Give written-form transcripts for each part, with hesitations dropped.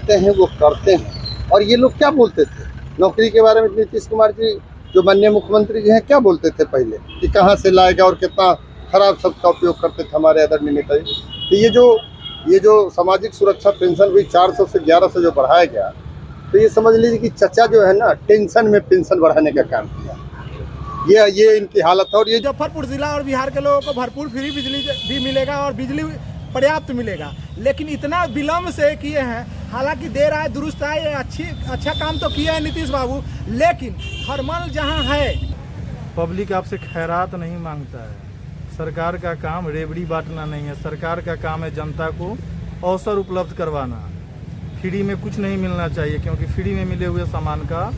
कहते हैं वो करते हैं। और ये लोग क्या बोलते थे नौकरी के बारे में, नीतीश कुमार जी जो माननीय मुख्यमंत्री जी हैं क्या बोलते थे पहले कि कहाँ से लाएगा और कितना खराब शब्द का उपयोग करते थे हमारे आदरणीय नेता जी। तो ये जो सामाजिक सुरक्षा पेंशन हुई 400 से 1100 जो बढ़ाया गया, तो ये समझ लीजिए कि चचा जो है ना टेंशन में पेंशन बढ़ाने का काम किया। ये इनकी हालत है। और ये मुजफ्फरपुर जिला और बिहार के लोगों को भरपूर फ्री बिजली भी मिलेगा और बिजली पर्याप्त मिलेगा, लेकिन इतना विलम्ब से किए हैं। हालांकि देर आए दुरुस्त आए, अच्छा काम तो किया है नीतीश बाबू, लेकिन थर्मल जहां है। पब्लिक आपसे खैरात नहीं मांगता है। सरकार का काम रेवड़ी बांटना नहीं है। सरकार का काम है जनता को अवसर उपलब्ध करवाना। फ्री में कुछ नहीं मिलना चाहिए, क्योंकि फ्री में मिले हुए सामान का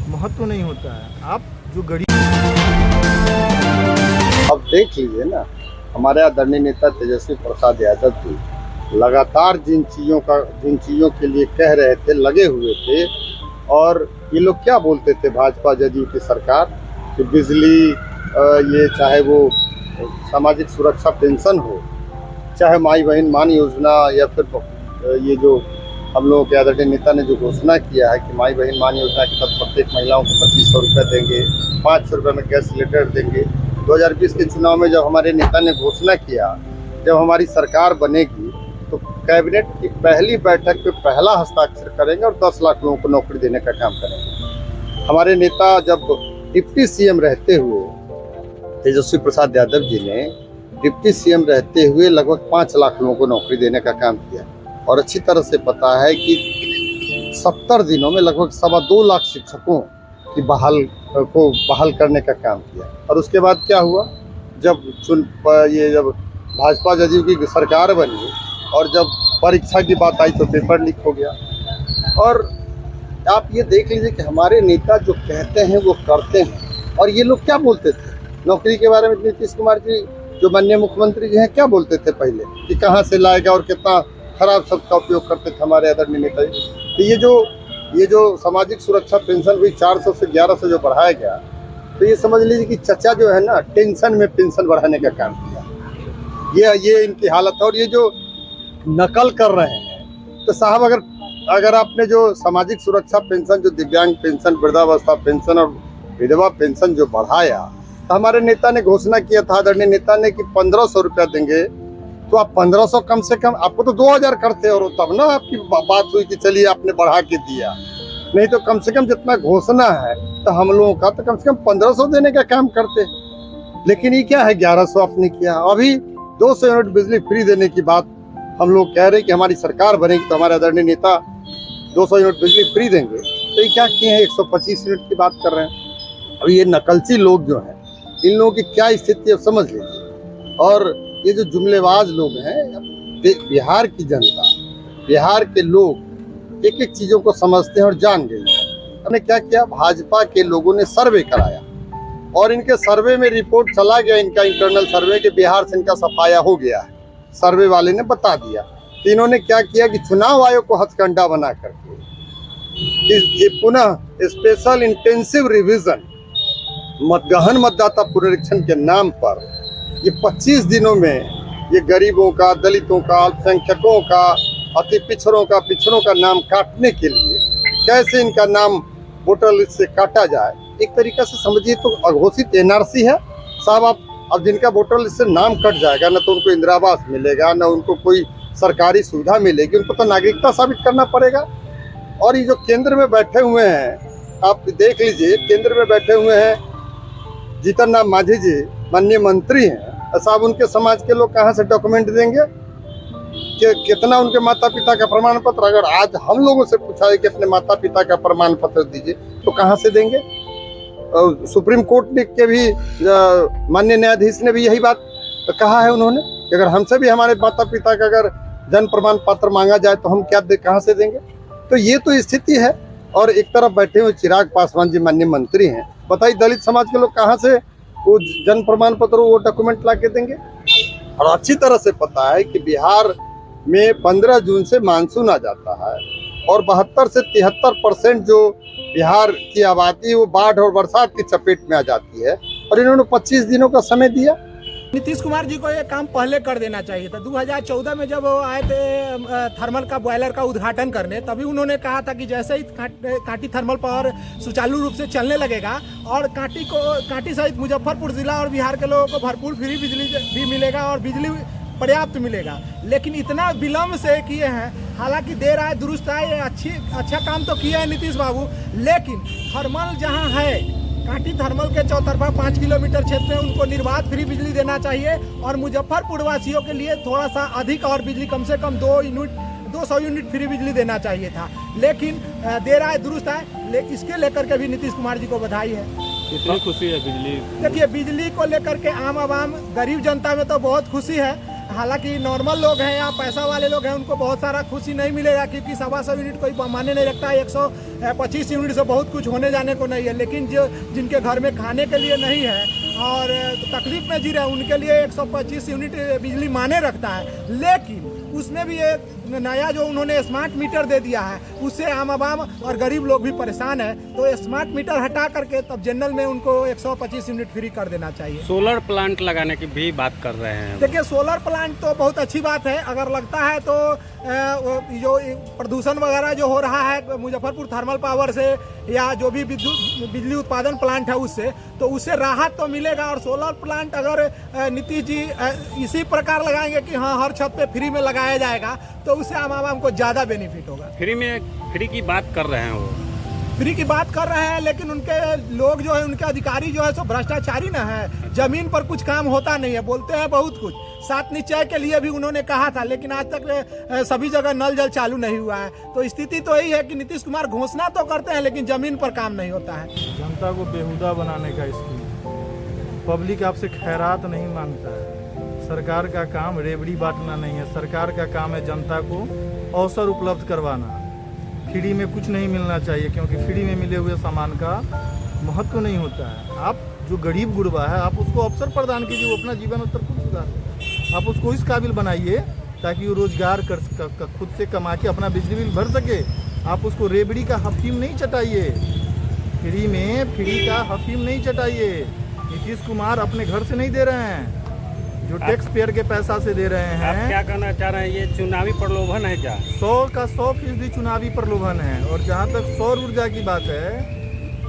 महत्व नहीं होता है। आप जो गरीब, अब देख लीजिए ना, हमारे आदरणीय नेता तेजस्वी प्रसाद यादव जी लगातार जिन चीज़ों के लिए कह रहे थे, लगे हुए थे। और ये लोग क्या बोलते थे भाजपा जदयू की सरकार कि बिजली, ये चाहे वो सामाजिक सुरक्षा पेंशन हो, चाहे माई बहन मान योजना, या फिर ये जो हम लोगों के आदरणीय नेता ने जो घोषणा किया है कि माई बहन मान योजना के तहत प्रत्येक महिलाओं को 2500 रुपये देंगे, 500 रुपये में गैस सिलेंडर देंगे। 2020 के चुनाव में जब हमारे नेता ने घोषणा किया, जब हमारी सरकार बनेगी तो कैबिनेट की पहली बैठक पे पहला हस्ताक्षर करेंगे और 10 लाख लोगों को नौकरी देने का काम करेंगे। हमारे नेता जब डिप्टी सीएम रहते हुए, तेजस्वी प्रसाद यादव जी ने डिप्टी सीएम रहते हुए लगभग 5 लाख लोगों को नौकरी देने का काम किया। और अच्छी तरह से पता है कि 70 दिनों में लगभग 2.25 लाख शिक्षकों की बहाल करने का काम किया। और उसके बाद क्या हुआ, जब भाजपा जदयू की सरकार बनी और जब परीक्षा की बात आई तो पेपर लीक हो गया। और आप ये देख लीजिए कि हमारे नेता जो कहते हैं वो करते हैं। और ये लोग क्या बोलते थे नौकरी के बारे में, नीतीश कुमार जी जो माननीय मुख्यमंत्री जी हैं क्या बोलते थे पहले कि कहाँ से लाएगा और कितना खराब शब्द का उपयोग करते थे हमारे आदरणीय नेता जी। तो ये जो सामाजिक सुरक्षा पेंशन हुई 400 से 1100 जो बढ़ाया गया, तो ये समझ लीजिए कि चचा जो है ना टेंशन में पेंशन बढ़ाने का काम किया। ये इनकी हालत है। और ये जो नकल कर रहे हैं, तो साहब अगर आपने जो सामाजिक सुरक्षा पेंशन, जो दिव्यांग पेंशन, वृद्धावस्था पेंशन और विधवा पेंशन जो बढ़ाया, तो हमारे नेता ने घोषणा किया था, आदरणीय नेता ने, कि 1500 रुपया देंगे। तो आप 1500 कम से कम, आपको तो 2000 करते और तब ना आपकी बात हुई कि चलिए आपने बढ़ा के दिया। नहीं तो कम से कम जितना घोषणा है तो हम लोगों का तो कम से कम 1500 देने का काम करते। लेकिन ये क्या है, 1100 आपने किया। अभी 200 यूनिट बिजली फ्री देने की बात हम लोग कह रहे हैं कि हमारी सरकार बनेगी तो हमारे आदरणीय नेता 200 यूनिट बिजली फ्री देंगे। तो ये क्या किए हैं, 125 यूनिट की बात कर रहे हैं। अब ये नकलची लोग जो हैं, इन लोगों की क्या स्थिति है समझ लीजिए। और ये जो जुमलेबाज लोग हैं, बिहार की जनता, बिहार के लोग एक एक चीज़ों को समझते हैं और जान गए। हमने क्या किया, भाजपा के लोगों ने सर्वे कराया और इनके सर्वे में रिपोर्ट चला गया, इनका इंटरनल सर्वे, कि बिहार से इनका सफाया हो गया है। सर्वे वाले ने बता दिया। तो इन्होंने क्या किया कि चुनाव आयोग को हथकंडा बना करके ये पुनः स्पेशल इंटेंसिव रिवीजन, गहन मतदाता पुनरीक्षण के नाम पर ये 25 दिनों में ये गरीबों का, दलितों का, अल्पसंख्यकों का, अति पिछड़ों का नाम काटने के लिए कैसे इनका नाम वोटर लिस्ट से काटा जाए, एक तरीका से समझिए तो अघोषित एनआरसी है साहब। अब जिनका वोटर लिस्ट से नाम कट जाएगा, ना तो उनको इंदिरा आवास मिलेगा, ना उनको कोई सरकारी सुविधा मिलेगी, उनको तो नागरिकता साबित करना पड़ेगा। और ये जो केंद्र में बैठे हुए हैं, आप देख लीजिए, केंद्र में बैठे हुए हैं जीतन राम मांझी जी, माननीय मंत्री हैं साहब। उनके समाज के लोग कहाँ से डॉक्यूमेंट देंगे कि कितना उनके माता पिता का प्रमाण पत्र, अगर आज हम लोगों से पूछा है कि अपने माता पिता का प्रमाण पत्र दीजिए, तो कहाँ से देंगे। सुप्रीम कोर्ट ने के भी माननीय न्यायाधीश ने भी यही बात कहा है उन्होंने कि अगर हमसे भी हमारे माता पिता का अगर जन्म प्रमाण पत्र मांगा जाए तो हम कहाँ से देंगे। तो ये तो स्थिति है। और एक तरफ बैठे हुए चिराग पासवान जी माननीय मंत्री हैं, बताइए दलित समाज के लोग कहाँ से वो जन्म प्रमाण पत्र, वो डॉक्यूमेंट ला के देंगे। और अच्छी तरह से पता है कि बिहार में 15 जून से मानसून आ जाता है और 72 से 73% जो बिहार की आबादी वो बाढ़ और बरसात की चपेट में आ जाती है। और इन्होंने 25 दिनों का समय दिया। नीतीश कुमार जी को ये काम पहले कर देना चाहिए था। 2014 में जब वो आए थे थर्मल का बॉयलर का उद्घाटन करने, तभी उन्होंने कहा था कि जैसे ही कांटी थर्मल पावर सुचारू रूप से चलने लगेगा और कांटी सहित मुजफ्फरपुर जिला और बिहार के लोगों को भरपूर फ्री बिजली भी मिलेगा और बिजली पर्याप्त मिलेगा। लेकिन इतना विलम्ब से किए हैं, हालांकि देर आए दुरुस्त आए, अच्छा काम तो किया है नीतीश बाबू, लेकिन थर्मल जहां है, कांटी थर्मल के चौतरफा 5 किलोमीटर क्षेत्र में उनको निर्बाध फ्री बिजली देना चाहिए और मुजफ्फरपुर वासियों के लिए थोड़ा सा अधिक और बिजली कम से कम 200 यूनिट फ्री बिजली देना चाहिए था। लेकिन देर आए दुरुस्त आए, इसके लेकर के भी नीतीश कुमार जी को बधाई है। कितनी खुशी है बिजली? देखिए, बिजली को लेकर के आम आवाम गरीब जनता में तो बहुत खुशी है। हालांकि नॉर्मल लोग हैं या पैसा वाले लोग हैं, उनको बहुत सारा खुशी नहीं मिलेगा, क्योंकि 125 यूनिट कोई माने नहीं रखता है। 125 यूनिट से बहुत कुछ होने जाने को नहीं है। लेकिन जो जिनके घर में खाने के लिए नहीं है और तकलीफ में जी रहे हैं, उनके लिए 125 यूनिट बिजली माने रखता है। लेकिन उसमें भी एक नया जो उन्होंने स्मार्ट मीटर दे दिया है, उससे आम आवाम और गरीब लोग भी परेशान है। तो स्मार्ट मीटर हटा करके तब जनरल में उनको 125 यूनिट फ्री कर देना चाहिए। सोलर प्लांट लगाने की भी बात कर रहे हैं। देखिए, सोलर प्लांट तो बहुत अच्छी बात है। अगर लगता है तो जो प्रदूषण वगैरह जो हो रहा है मुजफ्फरपुर थर्मल पावर से या जो भी बिजली उत्पादन प्लांट है उससे, तो उससे राहत तो मिलेगा। और सोलर प्लांट अगर नीतीश जी इसी प्रकार लगाएंगे कि हाँ हर छत पे फ्री में लगाया जाएगा, तो उससे आम आवाम को ज़्यादा बेनिफिट होगा। फ्री की बात कर रहे हैं, वो फ्री की बात कर रहे हैं, लेकिन उनके लोग जो है, उनके अधिकारी जो है सो भ्रष्टाचारी ना है। जमीन पर कुछ काम होता नहीं है, बोलते हैं बहुत कुछ। 7 निश्चय के लिए भी उन्होंने कहा था, लेकिन आज तक सभी जगह नल जल चालू नहीं हुआ है। तो स्थिति तो यही है कि नीतीश कुमार घोषणा तो करते हैं, लेकिन जमीन पर काम नहीं होता है। जनता को बेहुदा बनाने का स्कीम। पब्लिक आपसे खैरात नहीं मांगता है। सरकार का काम रेवड़ी बांटना नहीं है। सरकार का काम है जनता को अवसर उपलब्ध करवाना। फ्री में कुछ नहीं मिलना चाहिए, क्योंकि फ्री में मिले हुए सामान का महत्व नहीं होता है। आप जो गरीब गुरबा है, आप उसको अवसर प्रदान कीजिए, वो अपना जीवन स्तर खुद सुधार। आप उसको इस काबिल बनाइए ताकि वो रोजगार कर खुद से कमा के अपना बिजली बिल भर सके। आप उसको रेवड़ी का हफीम नहीं चटाइए, फ्री का हफीम नहीं चटाइए। नीतीश कुमार अपने घर से नहीं दे रहे हैं, जो टैक्स पेयर के पैसा से दे रहे हैं। आप क्या कहना चाह रहे हैं, ये चुनावी प्रलोभन है क्या? 100% चुनावी प्रलोभन है। और जहाँ तक सौर ऊर्जा की बात है,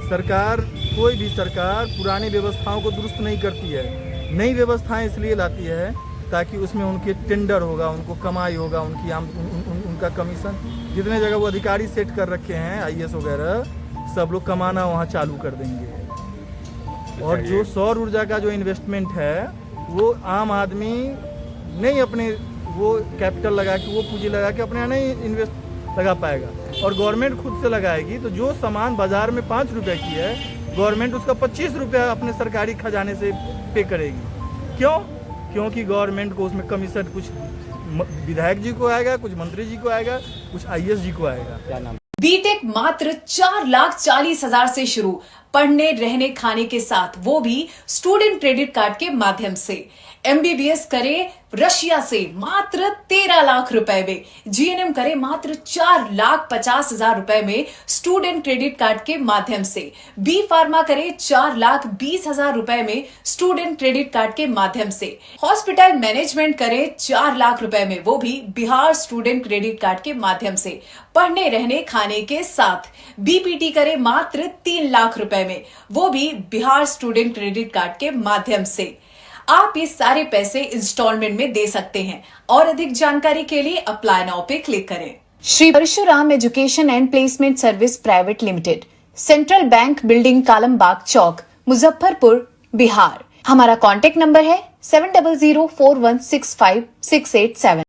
सरकार कोई भी सरकार पुरानी व्यवस्थाओं को दुरुस्त नहीं करती है। नई व्यवस्थाएं इसलिए लाती है ताकि उसमें उनके टेंडर होगा, उनको कमाई होगा, उनका कमीशन। जितने जगह वो अधिकारी सेट कर रखे हैं IAS वगैरह, सब लोग कमाना वहाँ चालू कर देंगे। और जो सौर ऊर्जा का जो इन्वेस्टमेंट है, वो आम आदमी नहीं अपने वो कैपिटल लगा के, वो पूंजी लगा के अपने यहाँ नहीं इन्वेस्ट लगा पाएगा। और गवर्नमेंट खुद से लगाएगी, तो जो सामान बाजार में 5 रुपये की है, गवर्नमेंट उसका 25 रुपया अपने सरकारी खजाने से पे करेगी। क्यों? क्योंकि गवर्नमेंट को उसमें कमीशन कुछ विधायक जी को आएगा, कुछ मंत्री जी को आएगा, कुछ IAS जी को आएगा। क्या नाम? बीटेक मात्र 4,40,000 से शुरू, पढ़ने रहने खाने के साथ, वो भी स्टूडेंट क्रेडिट कार्ड के माध्यम से। MBBS करे रशिया से मात्र 13 लाख रुपए में, GNM करे मात्र 4,50,000 रुपए में स्टूडेंट क्रेडिट कार्ड के माध्यम से, B फार्मा करे 4,20,000 रुपए में स्टूडेंट क्रेडिट कार्ड के माध्यम से, हॉस्पिटल मैनेजमेंट करे 4 लाख रुपए में, वो भी बिहार स्टूडेंट क्रेडिट कार्ड के माध्यम से। पढ़ने रहने खाने के साथ BPT करे मात्र 3 लाख रुपए में, वो भी बिहार स्टूडेंट क्रेडिट कार्ड के माध्यम से। आप ये सारे पैसे इंस्टॉलमेंट में दे सकते हैं। और अधिक जानकारी के लिए अप्लाई नाउ पे क्लिक करें। Shri Parshuram education and placement service private limited, central bank building, Kalambag Chowk, Muzaffarpur, Bihar. हमारा कॉन्टेक्ट नंबर है 7004165687।